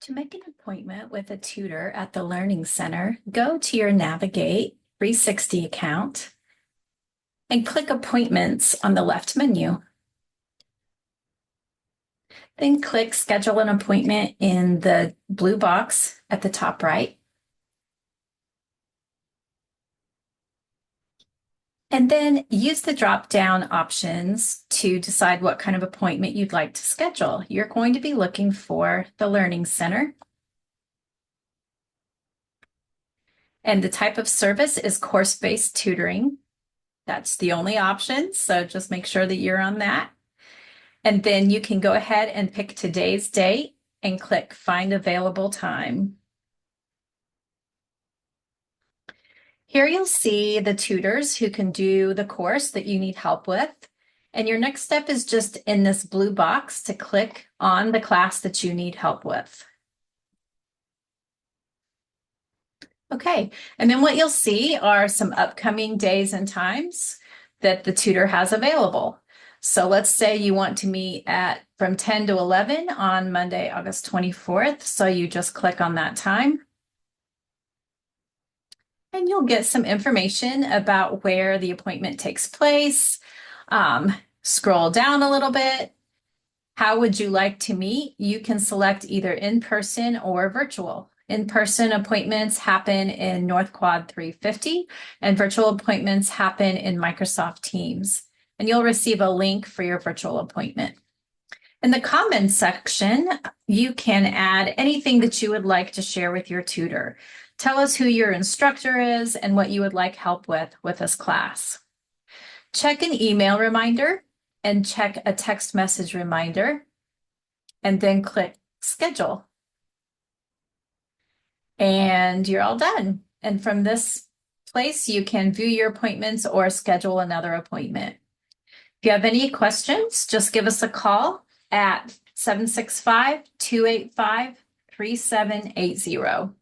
To make an appointment with a tutor at the Learning Center, go to your Navigate 360 account and click Appointments on the left menu. Then click Schedule an Appointment in the blue box at the top right. And then use the drop-down options to decide what kind of appointment you'd like to schedule. You're going to be looking for the Learning Center. And the type of service is course-based tutoring. That's the only option, so just make sure that you're on that. And then you can go ahead and pick today's date and click Find Available Time. Here you'll see the tutors who can do the course that you need help with. And your next step is just in this blue box to click on the class that you need help with. Okay, and then what you'll see are some upcoming days and times that the tutor has available. So let's say you want to meet from 10 to 11 on Monday, August 24th. So you just click on that time. And you'll get some information about where the appointment takes place. Scroll down a little bit. How would you like to meet? You can select either in person or virtual. In-person appointments happen in North Quad 350, and virtual appointments happen in Microsoft Teams. And you'll receive a link for your virtual appointment. In the comments section, you can add anything that you would like to share with your tutor. Tell us who your instructor is and what you would like help with this class. Check an email reminder and check a text message reminder, and then click Schedule. And you're all done. And from this place, you can view your appointments or schedule another appointment. If you have any questions, just give us a call at 765-285-3780.